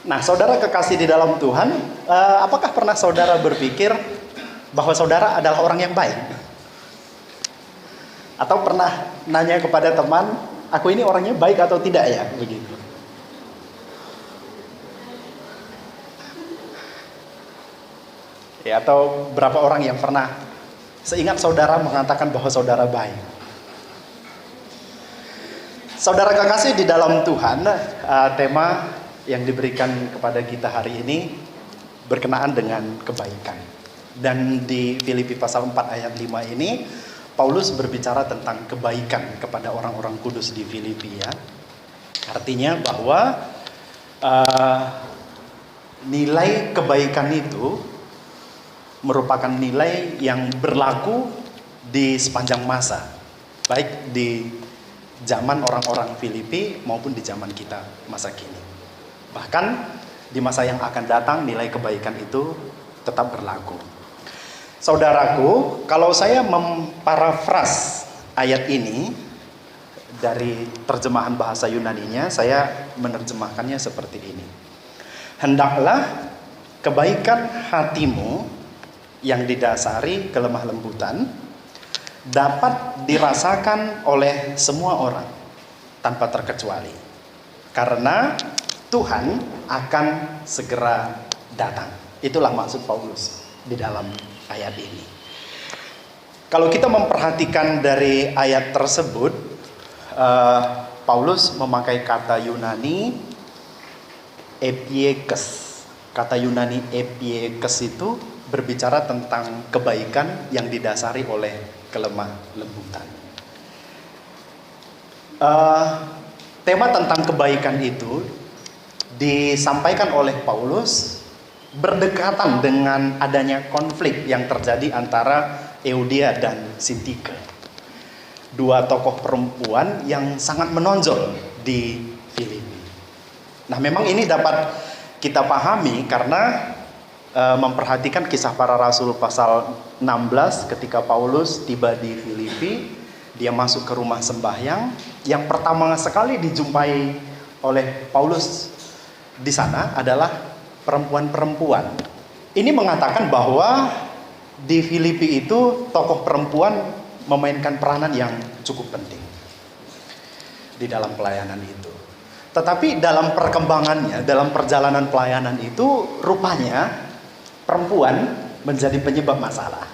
Nah, saudara kekasih di dalam Tuhan, apakah pernah saudara berpikir bahwa saudara adalah orang yang baik? Atau pernah nanya kepada teman, aku ini orangnya baik atau tidak ya? Begitu. Ya, atau berapa orang yang pernah seingat saudara mengatakan bahwa saudara baik? Saudara kekasih di dalam Tuhan, tema yang diberikan kepada kita hari ini berkenaan dengan kebaikan. Dan di Filipi pasal 4 ayat 5 ini, Paulus berbicara tentang kebaikan kepada orang-orang kudus di Filipi ya. Artinya bahwa nilai kebaikan itu merupakan nilai yang berlaku di sepanjang masa, baik di zaman orang-orang Filipi maupun di zaman kita masa kini. Bahkan di masa yang akan datang nilai kebaikan itu tetap berlaku. Saudaraku, kalau saya memparafras ayat ini dari terjemahan bahasa Yunaninya, saya menerjemahkannya seperti ini. Hendaklah kebaikan hatimu yang didasari kelemah lembutan dapat dirasakan oleh semua orang tanpa terkecuali. Karena Tuhan akan segera datang. Itulah maksud Paulus di dalam ayat ini. Kalau kita memperhatikan dari ayat tersebut, Paulus memakai kata Yunani epiekes. Kata Yunani epiekes itu berbicara tentang kebaikan yang didasari oleh kelemah lembutan. Tema tentang kebaikan itu disampaikan oleh Paulus berdekatan dengan adanya konflik yang terjadi antara Euodia dan Sintike. Dua tokoh perempuan yang sangat menonjol di Filipi. Nah, memang ini dapat kita pahami karena memperhatikan Kisah Para Rasul pasal 16 ketika Paulus tiba di Filipi, dia masuk ke rumah sembahyang. Yang pertama sekali dijumpai oleh Paulus di sana adalah perempuan-perempuan. Ini mengatakan bahwa di Filipi itu tokoh perempuan memainkan peranan yang cukup penting di dalam pelayanan itu. Tetapi dalam perkembangannya, dalam perjalanan pelayanan itu rupanya perempuan menjadi penyebab masalah.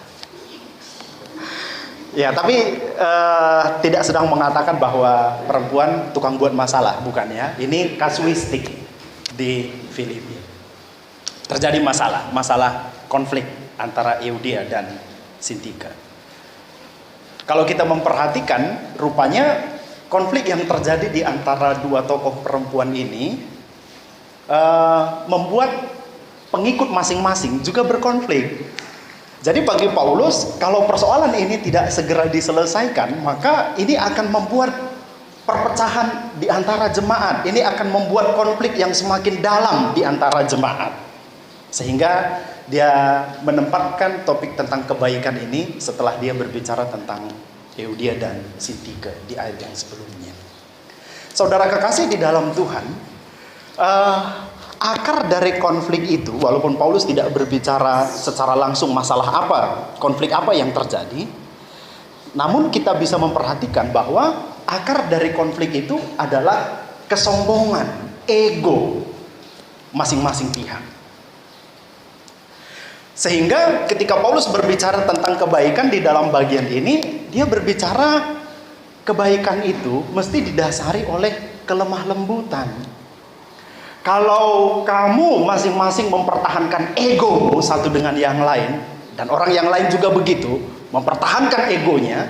Ya, tapi tidak sedang mengatakan bahwa perempuan tukang buat masalah, bukan ya. Ini kasuistik di Filipi. Terjadi masalah konflik antara Euodia dan Sintike. Kalau kita memperhatikan, rupanya konflik yang terjadi di antara dua tokoh perempuan ini membuat pengikut masing-masing juga berkonflik. Jadi bagi Paulus, kalau persoalan ini tidak segera diselesaikan, maka ini akan membuat perpecahan di antara jemaat. Ini akan membuat konflik yang semakin dalam di antara jemaat. Sehingga dia menempatkan topik tentang kebaikan ini setelah dia berbicara tentang Euodia dan Sintike di ayat yang sebelumnya. Saudara kekasih di dalam Tuhan, akar dari konflik itu, walaupun Paulus tidak berbicara secara langsung masalah apa, konflik apa yang terjadi, namun kita bisa memperhatikan bahwa akar dari konflik itu adalah kesombongan, ego masing-masing pihak. Sehingga ketika Paulus berbicara tentang kebaikan di dalam bagian ini, dia berbicara kebaikan itu mesti didasari oleh kelemah lembutan. Kalau kamu masing-masing mempertahankan ego satu dengan yang lain, dan orang yang lain juga begitu, mempertahankan egonya,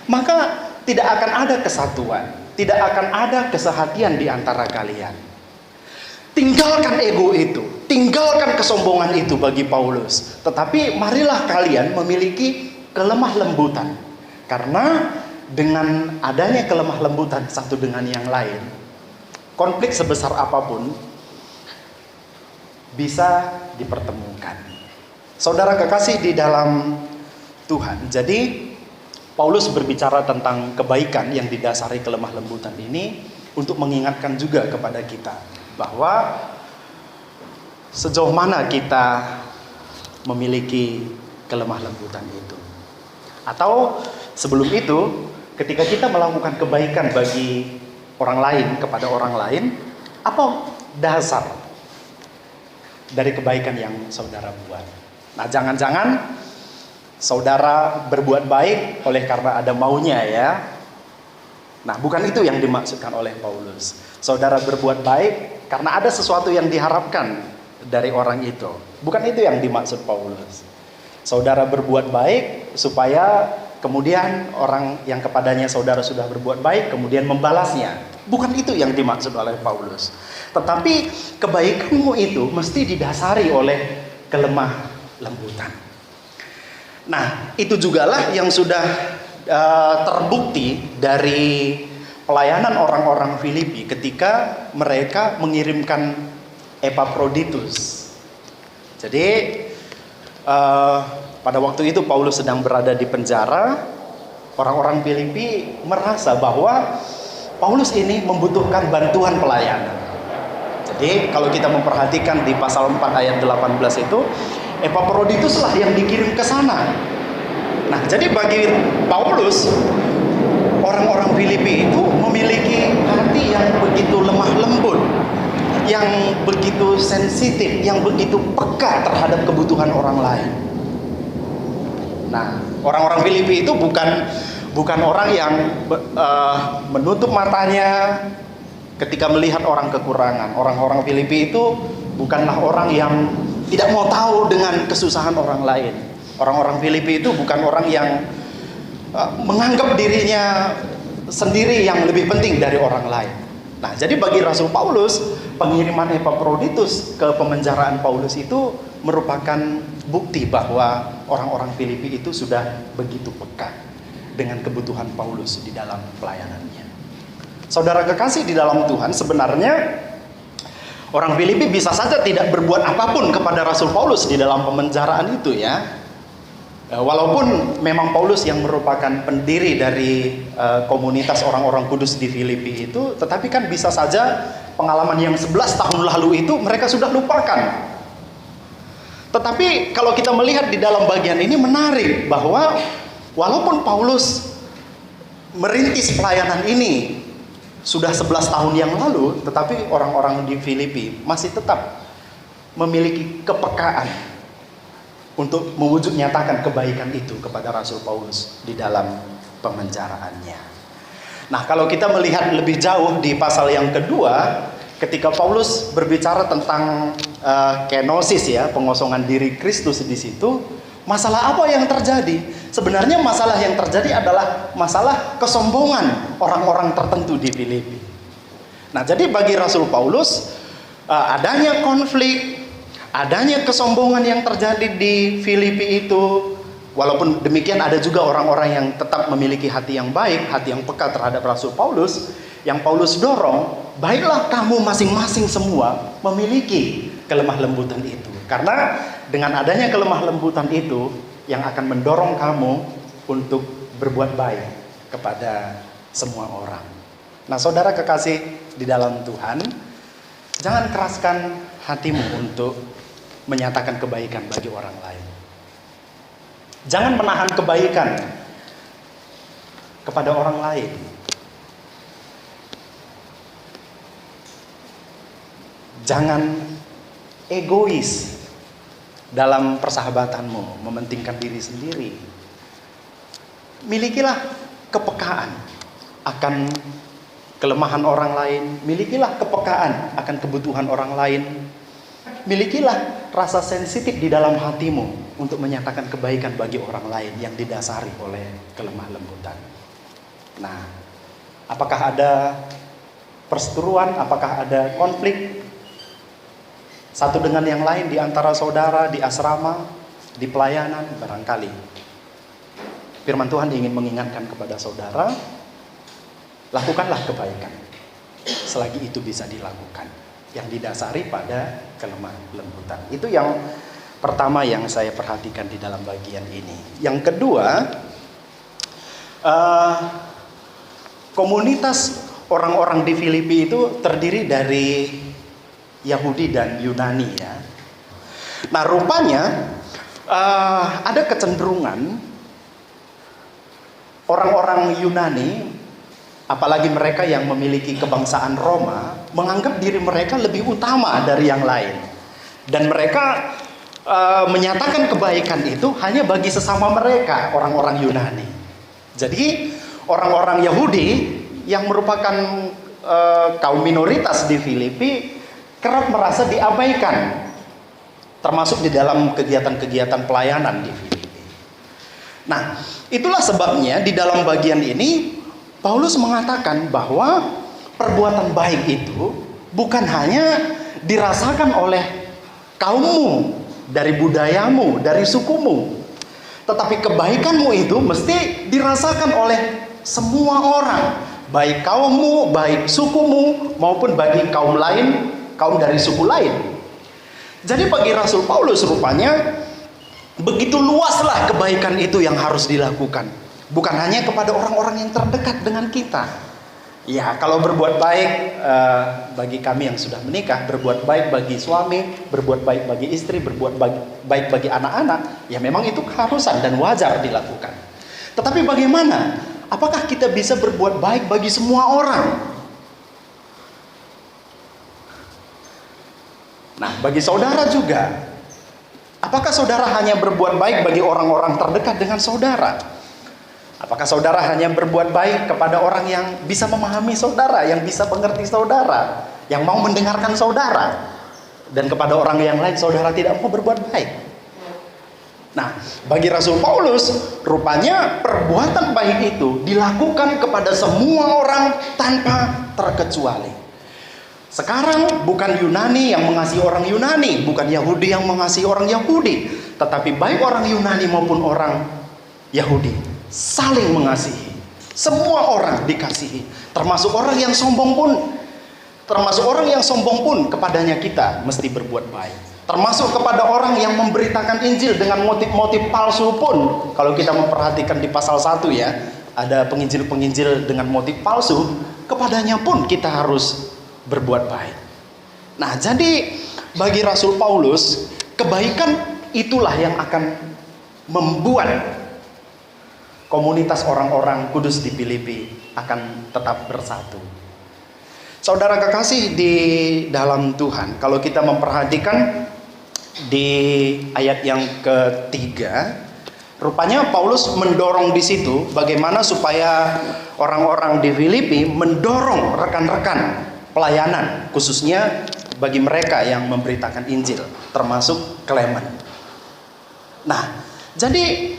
maka tidak akan ada kesatuan, tidak akan ada kesehatian di antara kalian. Tinggalkan ego itu, tinggalkan kesombongan itu bagi Paulus. Tetapi marilah kalian memiliki kelemah lembutan. Karena dengan adanya kelemah lembutan satu dengan yang lain, konflik sebesar apapun bisa dipertemukan. Saudara kekasih di dalam Tuhan, jadi Paulus berbicara tentang kebaikan yang didasari kelemah lembutan ini untuk mengingatkan juga kepada kita bahwa sejauh mana kita memiliki kelemah lembutan itu. Atau sebelum itu, ketika kita melakukan kebaikan bagi orang lain, kepada orang lain, apa dasar dari kebaikan yang saudara buat? Nah, jangan-jangan saudara berbuat baik oleh karena ada maunya ya. Nah, bukan itu yang dimaksudkan oleh Paulus. Saudara berbuat baik karena ada sesuatu yang diharapkan dari orang itu. Bukan itu yang dimaksud Paulus. Saudara berbuat baik supaya kemudian orang yang kepadanya saudara sudah berbuat baik kemudian membalasnya. Bukan itu yang dimaksud oleh Paulus. Tetapi kebaikanmu itu mesti didasari oleh kelemah lembutan. Nah, itu jugalah yang sudah terbukti dari pelayanan orang-orang Filipi ketika mereka mengirimkan Epaphroditus. Jadi pada waktu itu Paulus sedang berada di penjara. Orang-orang Filipi merasa bahwa Paulus ini membutuhkan bantuan pelayanan. Jadi kalau kita memperhatikan di pasal 4 ayat 18 itu, Epaphroditus lah yang dikirim ke sana. Nah, jadi bagi Paulus, orang-orang Filipi itu memiliki hati yang begitu lemah lembut, yang begitu sensitif, yang begitu peka terhadap kebutuhan orang lain. Nah, orang-orang Filipi itu bukan orang yang menutup matanya ketika melihat orang kekurangan. Orang-orang Filipi itu bukanlah orang yang tidak mau tahu dengan kesusahan orang lain. Orang-orang Filipi itu bukan orang yang menganggap dirinya sendiri yang lebih penting dari orang lain. Nah, jadi bagi Rasul Paulus, pengiriman Epaphroditus ke pemenjaraan Paulus itu merupakan bukti bahwa orang-orang Filipi itu sudah begitu peka dengan kebutuhan Paulus di dalam pelayanannya. Saudara kekasih di dalam Tuhan, sebenarnya orang Filipi bisa saja tidak berbuat apapun kepada Rasul Paulus di dalam pemenjaraan itu ya. Walaupun memang Paulus yang merupakan pendiri dari komunitas orang-orang kudus di Filipi itu, tetapi kan bisa saja pengalaman yang 11 tahun lalu itu mereka sudah lupakan. Tetapi kalau kita melihat di dalam bagian ini menarik bahwa walaupun Paulus merintis pelayanan ini sudah 11 tahun yang lalu, tetapi orang-orang di Filipi masih tetap memiliki kepekaan untuk mewujud nyatakan kebaikan itu kepada Rasul Paulus di dalam pemenjaraannya. Nah, kalau kita melihat lebih jauh di pasal yang kedua, ketika Paulus berbicara tentang kenosis ya, pengosongan diri Kristus di situ, masalah apa yang terjadi? Sebenarnya masalah yang terjadi adalah masalah kesombongan orang-orang tertentu di Filipi. Nah, jadi bagi Rasul Paulus adanya konflik, adanya kesombongan yang terjadi di Filipi itu, walaupun demikian ada juga orang-orang yang tetap memiliki hati yang baik, hati yang peka terhadap Rasul Paulus, yang Paulus dorong, baiklah kamu masing-masing semua memiliki kelemah lembutan itu. Karena dengan adanya kelemah lembutan itu yang akan mendorong kamu untuk berbuat baik kepada semua orang. Nah, saudara kekasih di dalam Tuhan, jangan keraskan hatimu untuk menyatakan kebaikan bagi orang lain. Jangan menahan kebaikan kepada orang lain. Jangan egois dalam persahabatanmu, mementingkan diri sendiri. Milikilah kepekaan akan kelemahan orang lain, milikilah kepekaan akan kebutuhan orang lain. Milikilah rasa sensitif di dalam hatimu untuk menyatakan kebaikan bagi orang lain yang didasari oleh kelemah lembutan. Nah, apakah ada perseteruan, apakah ada konflik satu dengan yang lain di antara saudara, di asrama, di pelayanan? Barangkali firman Tuhan ingin mengingatkan kepada saudara, lakukanlah kebaikan selagi itu bisa dilakukan, yang didasari pada kelemah lembutan. Itu yang pertama yang saya perhatikan di dalam bagian ini. Yang kedua, komunitas orang-orang di Filipi itu terdiri dari Yahudi dan Yunani ya. Nah, rupanya ada kecenderungan orang-orang Yunani, apalagi mereka yang memiliki kebangsaan Roma, menganggap diri mereka lebih utama dari yang lain. Dan mereka menyatakan kebaikan itu hanya bagi sesama mereka, orang-orang Yunani. Jadi orang-orang Yahudi yang merupakan kaum minoritas di Filipi kerap merasa diabaikan, termasuk di dalam kegiatan-kegiatan pelayanan di Filipi. Nah, itulah sebabnya di dalam bagian ini Paulus mengatakan bahwa perbuatan baik itu bukan hanya dirasakan oleh kaummu, dari budayamu, dari sukumu, tetapi kebaikanmu itu mesti dirasakan oleh semua orang, baik kaummu, baik sukumu, maupun bagi kaum lain, kaum dari suku lain. Jadi bagi Rasul Paulus rupanya begitu luaslah kebaikan itu yang harus dilakukan. Bukan hanya kepada orang-orang yang terdekat dengan kita. Ya, kalau berbuat baik bagi kami yang sudah menikah, berbuat baik bagi suami, berbuat baik bagi istri, berbuat baik bagi anak-anak, ya memang itu keharusan dan wajar dilakukan. Tetapi bagaimana? Apakah kita bisa berbuat baik bagi semua orang? Nah, bagi saudara juga. Apakah saudara hanya berbuat baik bagi orang-orang terdekat dengan saudara? Apakah saudara hanya berbuat baik kepada orang yang bisa memahami saudara, yang bisa mengerti saudara, yang mau mendengarkan saudara? Dan kepada orang yang lain saudara tidak mau berbuat baik? Nah, bagi Rasul Paulus, rupanya perbuatan baik itu dilakukan kepada semua orang tanpa terkecuali. Sekarang bukan Yunani yang mengasihi orang Yunani, bukan Yahudi yang mengasihi orang Yahudi, tetapi baik orang Yunani maupun orang Yahudi saling mengasihi. Semua orang dikasihi, termasuk orang yang sombong pun, kepadanya kita mesti berbuat baik. Termasuk kepada orang yang memberitakan Injil dengan motif-motif palsu pun. Kalau kita memperhatikan di pasal 1 ya, ada penginjil-penginjil dengan motif palsu, kepadanya pun kita harus berbuat baik. Nah, jadi bagi Rasul Paulus, kebaikan itulah yang akan membuat komunitas orang-orang kudus di Filipi akan tetap bersatu. Saudara kekasih di dalam Tuhan, kalau kita memperhatikan di ayat yang ketiga, rupanya Paulus mendorong di situ bagaimana supaya orang-orang di Filipi mendorong rekan-rekan pelayanan, khususnya bagi mereka yang memberitakan Injil, termasuk Klemen. Nah, jadi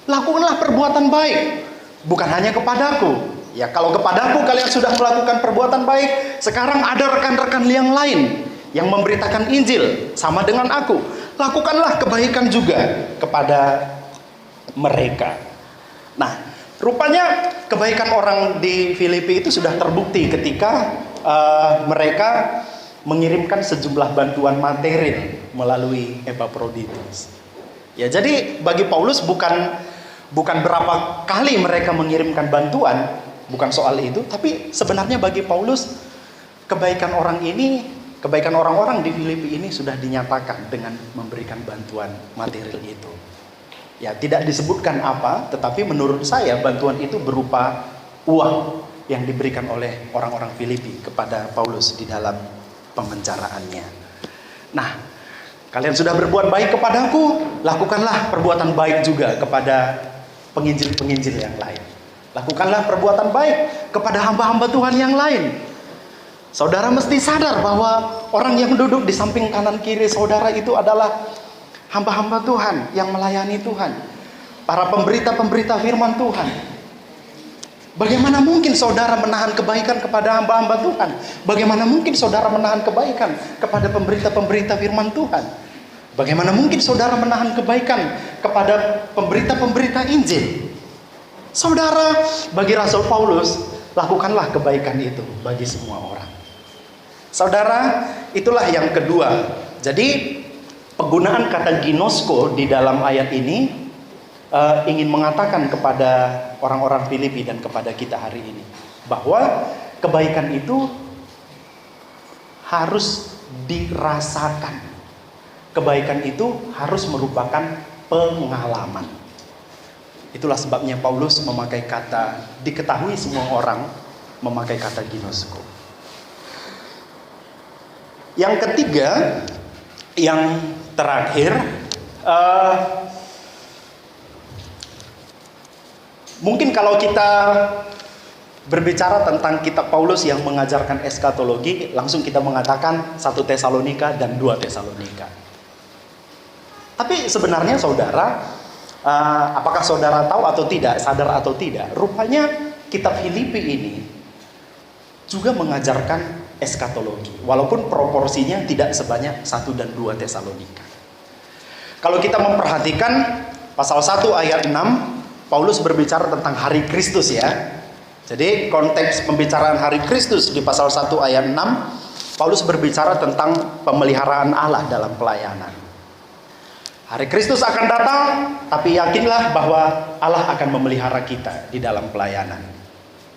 lakukanlah perbuatan baik, bukan hanya kepadaku. Ya, kalau kepadaku kalian sudah melakukan perbuatan baik, sekarang ada rekan-rekan yang lain yang memberitakan Injil sama dengan aku. Lakukanlah kebaikan juga kepada mereka. Nah, rupanya kebaikan orang di Filipi itu sudah terbukti ketika mereka mengirimkan sejumlah bantuan material melalui Epaphroditus. Ya, jadi bagi Paulus bukan berapa kali mereka mengirimkan bantuan, bukan soal itu, tapi sebenarnya bagi Paulus kebaikan orang-orang di Filipi ini sudah dinyatakan dengan memberikan bantuan material itu. Ya, tidak disebutkan apa, tetapi menurut saya bantuan itu berupa uang yang diberikan oleh orang-orang Filipi kepada Paulus di dalam pemenjaraannya. Nah, kalian sudah berbuat baik kepadaku, lakukanlah perbuatan baik juga kepada penginjil-penginjil yang lain. Lakukanlah perbuatan baik kepada hamba-hamba Tuhan yang lain. Saudara mesti sadar bahwa orang yang duduk di samping kanan kiri saudara itu adalah hamba-hamba Tuhan yang melayani Tuhan, para pemberita-pemberita firman Tuhan. Bagaimana mungkin saudara menahan kebaikan kepada hamba-hamba Tuhan? Bagaimana mungkin saudara menahan kebaikan kepada pemberita-pemberita firman Tuhan? Bagaimana mungkin saudara menahan kebaikan kepada pemberita-pemberita Injil? Saudara, bagi Rasul Paulus, lakukanlah kebaikan itu bagi semua orang. Saudara, itulah yang kedua. Jadi, penggunaan kata ginosko di dalam ayat ini ingin mengatakan kepada orang-orang Filipi dan kepada kita hari ini bahwa kebaikan itu harus dirasakan, kebaikan itu harus merupakan pengalaman. Itulah sebabnya Paulus memakai kata, diketahui semua orang, memakai kata ginosko. Yang ketiga, yang terakhir, mungkin kalau kita berbicara tentang kitab Paulus yang mengajarkan eskatologi, langsung kita mengatakan 1 Tesalonika dan 2 Tesalonika. Tapi sebenarnya saudara, apakah saudara tahu atau tidak, sadar atau tidak, rupanya kitab Filipi ini juga mengajarkan eskatologi, walaupun proporsinya tidak sebanyak 1 dan 2 Tesalonika. Kalau kita memperhatikan pasal 1 ayat 6, Paulus berbicara tentang hari Kristus ya. Jadi konteks pembicaraan hari Kristus di pasal 1 ayat 6, Paulus berbicara tentang pemeliharaan Allah dalam pelayanan. Hari Kristus akan datang, tapi yakinlah bahwa Allah akan memelihara kita di dalam pelayanan.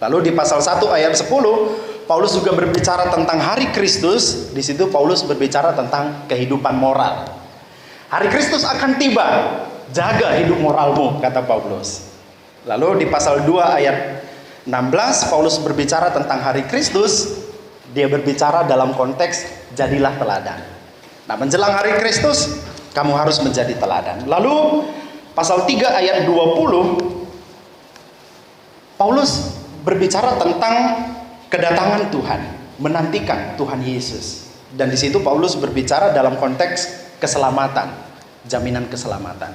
Lalu di pasal 1 ayat 10, Paulus juga berbicara tentang hari Kristus. Di situ Paulus berbicara tentang kehidupan moral. Hari Kristus akan tiba, jaga hidup moralmu, kata Paulus. Lalu di pasal 2 ayat 16, Paulus berbicara tentang hari Kristus. Dia berbicara dalam konteks jadilah teladan. Nah, menjelang hari Kristus, kamu harus menjadi teladan. Lalu pasal 3 ayat 20, Paulus berbicara tentang kedatangan Tuhan, menantikan Tuhan Yesus. Dan di situ Paulus berbicara dalam konteks keselamatan, jaminan keselamatan.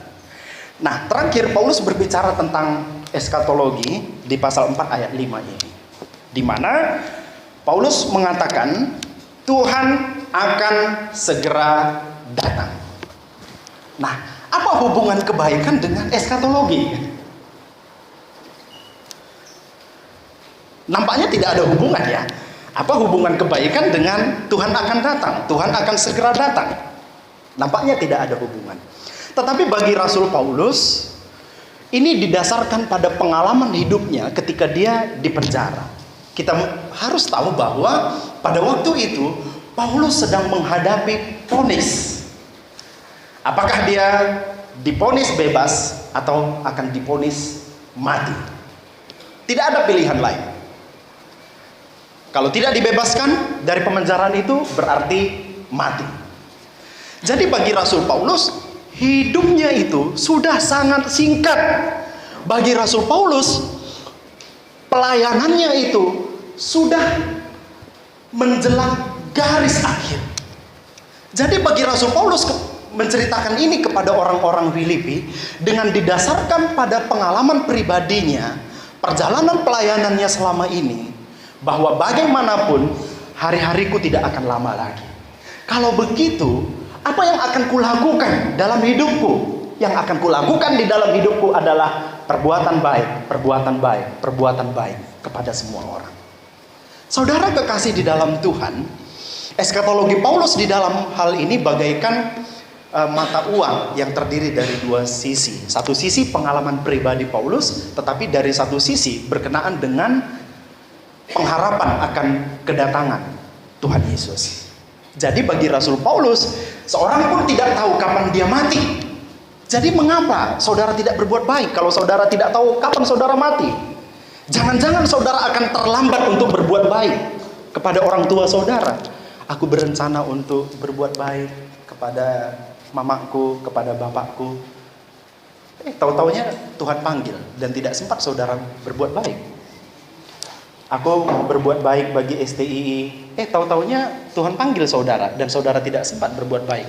Nah, terakhir Paulus berbicara tentang eskatologi di pasal 4 ayat 5 ini, di mana Paulus mengatakan Tuhan akan segera datang. Nah, apa hubungan kebaikan dengan eskatologi? Nampaknya tidak ada hubungan ya. Apa hubungan kebaikan dengan Tuhan akan datang, Tuhan akan segera datang? Nampaknya tidak ada hubungan. Tetapi bagi Rasul Paulus, ini didasarkan pada pengalaman hidupnya ketika dia di penjara. Kita harus tahu bahwa pada waktu itu Paulus sedang menghadapi vonis. Apakah dia divonis bebas atau akan divonis mati? Tidak ada pilihan lain. Kalau tidak dibebaskan dari pemenjaraan itu berarti mati. Jadi bagi Rasul Paulus, hidupnya itu sudah sangat singkat. Bagi Rasul Paulus, pelayanannya itu sudah menjelang garis akhir. Jadi bagi Rasul Paulus menceritakan ini kepada orang-orang Filipi dengan didasarkan pada pengalaman pribadinya, perjalanan pelayanannya selama ini, bahwa bagaimanapun hari-hariku tidak akan lama lagi. Kalau begitu, apa yang akan kulakukan dalam hidupku? Yang akan kulakukan di dalam hidupku adalah perbuatan baik, perbuatan baik, perbuatan baik kepada semua orang. Saudara kekasih di dalam Tuhan, eskatologi Paulus di dalam hal ini bagaikan mata uang yang terdiri dari dua sisi. Satu sisi pengalaman pribadi Paulus, tetapi dari satu sisi berkenaan dengan pengharapan akan kedatangan Tuhan Yesus. Jadi bagi Rasul Paulus, seorang pun tidak tahu kapan dia mati. Jadi mengapa saudara tidak berbuat baik kalau saudara tidak tahu kapan saudara mati? Jangan-jangan saudara akan terlambat untuk berbuat baik kepada orang tua saudara. Aku berencana untuk berbuat baik kepada mamaku, kepada bapakku. Tahu-taunya Tuhan panggil dan tidak sempat saudara berbuat baik. Aku berbuat baik bagi STII. Tahu-taunya Tuhan panggil saudara dan saudara tidak sempat berbuat baik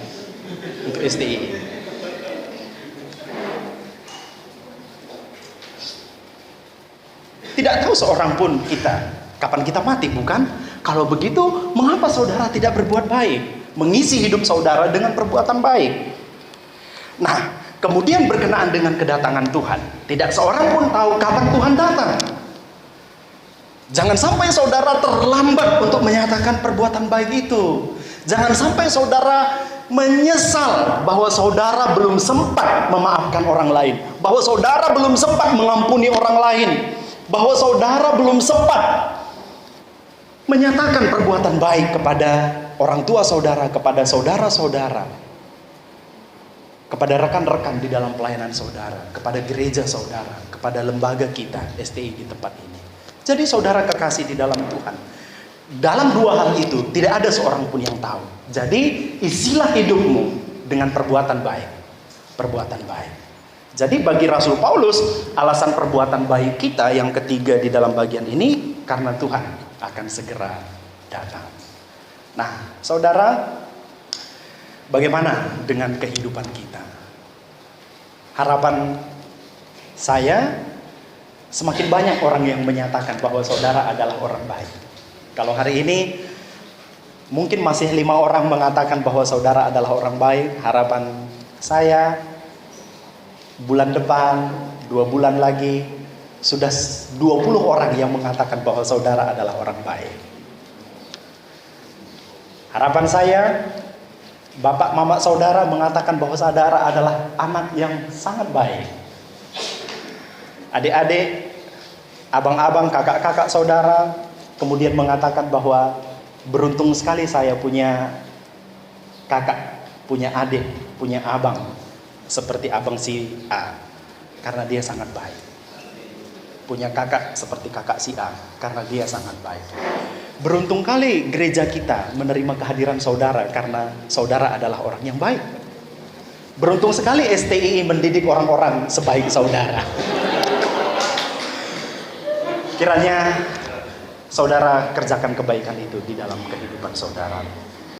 untuk STII. Tidak tahu seorang pun kita kapan kita mati, bukan? Kalau begitu, mengapa saudara tidak berbuat baik? Mengisi hidup saudara dengan perbuatan baik. Nah, kemudian berkenaan dengan kedatangan Tuhan, tidak seorang pun tahu kapan Tuhan datang. Jangan sampai saudara terlambat untuk menyatakan perbuatan baik itu. Jangan sampai saudara menyesal bahwa saudara belum sempat memaafkan orang lain, bahwa saudara belum sempat mengampuni orang lain, bahwa saudara belum sempat menyatakan perbuatan baik kepada orang tua saudara, kepada saudara-saudara. kepada rekan-rekan di dalam pelayanan saudara, kepada gereja saudara, kepada lembaga kita, STI di tempat ini. Jadi saudara kekasih di dalam Tuhan, dalam dua hal itu tidak ada seorang pun yang tahu. Jadi isilah hidupmu dengan perbuatan baik. Perbuatan baik. Jadi bagi Rasul Paulus, alasan perbuatan baik kita yang ketiga di dalam bagian ini, karena Tuhan akan segera datang. Nah, saudara, bagaimana dengan kehidupan kita? Harapan saya, semakin banyak orang yang menyatakan bahwa saudara adalah orang baik. Kalau hari ini mungkin masih 5 orang mengatakan bahwa saudara adalah orang baik, harapan saya bulan depan, 2 bulan lagi, sudah 20 orang yang mengatakan bahwa saudara adalah orang baik. Harapan saya, bapak mama saudara mengatakan bahwa saudara adalah anak yang sangat baik. Adik-adik, abang-abang, kakak-kakak saudara kemudian mengatakan bahwa beruntung sekali saya punya kakak, punya adik, punya abang seperti abang si A, karena dia sangat baik. Punya kakak seperti kakak si A, karena dia sangat baik. Beruntung kali gereja kita menerima kehadiran saudara karena saudara adalah orang yang baik. Beruntung sekali STI mendidik orang-orang sebaik saudara. Kiranya saudara kerjakan kebaikan itu di dalam kehidupan saudara.